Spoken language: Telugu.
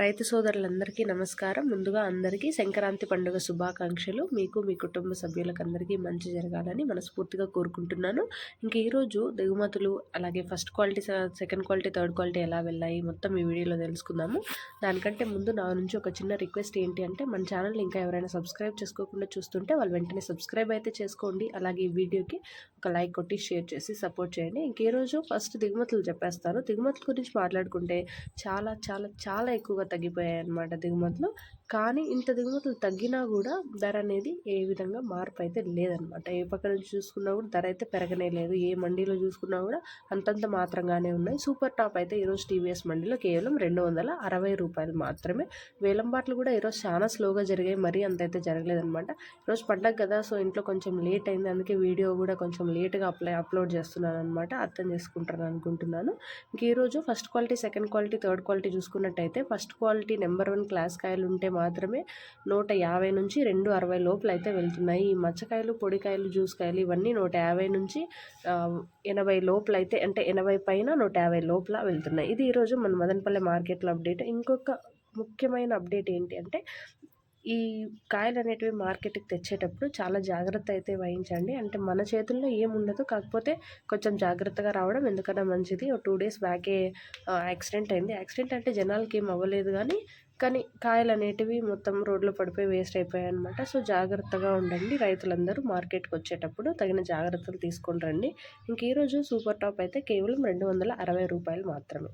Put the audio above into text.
రైతు సోదరులందరికీ నమస్కారం. ముందుగా అందరికీ సంక్రాంతి పండుగ శుభాకాంక్షలు. మీకు మీ కుటుంబ సభ్యులకు అందరికీ మంచి జరగాలని మనస్ఫూర్తిగా కోరుకుంటున్నాను. ఇంక ఈరోజు దిగుమతులు, అలాగే first quality, second quality, third quality ఎలా వెళ్ళాయి మొత్తం ఈ వీడియోలో తెలుసుకుందాము. దానికంటే ముందు నా నుంచి ఒక చిన్న రిక్వెస్ట్ ఏంటి అంటే, మన ఛానల్ని ఇంకా ఎవరైనా సబ్స్క్రైబ్ చేసుకోకుండా చూస్తుంటే వాళ్ళు వెంటనే సబ్స్క్రైబ్ అయితే చేసుకోండి. అలాగే ఈ వీడియోకి ఒక లైక్ కొట్టి షేర్ చేసి సపోర్ట్ చేయండి. ఇంక ఈరోజు ఫస్ట్ దిగుమతులు చెప్పేస్తాను. దిగుమతుల గురించి మాట్లాడుకుంటే చాలా చాలా చాలా ఎక్కువగా తగ్గిపోయాయి అన్నమాట దిగుమతులు. కానీ ఇంత దిగుమతులు తగ్గినా కూడా ధర అనేది ఏ విధంగా మార్పు అయితే లేదనమాట. ఏ పక్క నుంచి చూసుకున్నా కూడా ధర అయితే పెరగనే లేదు. ఏ మండీలో చూసుకున్నా కూడా అంతంత మాత్రంగానే ఉన్నాయి. సూపర్ టాప్ అయితే ఈరోజు టీవీఎస్ మండీలో కేవలం రూ. 260 మాత్రమే. వేలం పాటలు కూడా ఈరోజు చాలా స్లోగా జరిగాయి, మరీ అంత అయితే జరగలేదనమాట. ఈరోజు పండగ కదా, సో ఇంట్లో కొంచెం లేట్ అయింది, అందుకే వీడియో కూడా కొంచెం లేట్గా అప్లోడ్ చేస్తున్నాను అనమాట. అర్థం చేసుకుంటారని అనుకుంటున్నాను. ఇంక ఈరోజు first quality, second quality, third quality చూసుకున్నట్టయితే ఫస్ట్ క్వాలిటీ నెంబర్ 1 క్లాస్ కాయలు ఉంటే మాత్రమే 150 నుంచి 260 లోపల అయితే వెళ్తున్నాయి. ఈ మచ్చకాయలు, పొడికాయలు, జ్యూస్ కాయలు ఇవన్నీ 150 నుంచి 80 లోపల అయితే, అంటే 80 పైన 150 లోపల వెళ్తున్నాయి. ఇది ఈరోజు మన మదనపల్లె మార్కెట్లో అప్డేట్. ఇంకొక ముఖ్యమైన అప్డేట్ ఏంటి అంటే, ఈ కాయలు అనేటివి మార్కెట్కి తెచ్చేటప్పుడు చాలా జాగ్రత్త అయితే వహించండి. అంటే మన చేతుల్లో ఏముండదు, కాకపోతే కొంచెం జాగ్రత్తగా రావడం ఎందుకన్నా మంచిది. 2 డేస్ బ్యాకే యాక్సిడెంట్ అయింది. యాక్సిడెంట్ అంటే జనాలకి ఏం అవ్వలేదు, కానీ కాయలు అనేటివి మొత్తం రోడ్లో పడిపోయి వేస్ట్ అయిపోయాయి అనమాట. సో జాగ్రత్తగా ఉండండి రైతులందరూ. మార్కెట్కి వచ్చేటప్పుడు తగిన జాగ్రత్తలు తీసుకొని రండి. ఇంక ఈరోజు సూపర్ టాప్ అయితే కేవలం రూ. 260 మాత్రమే.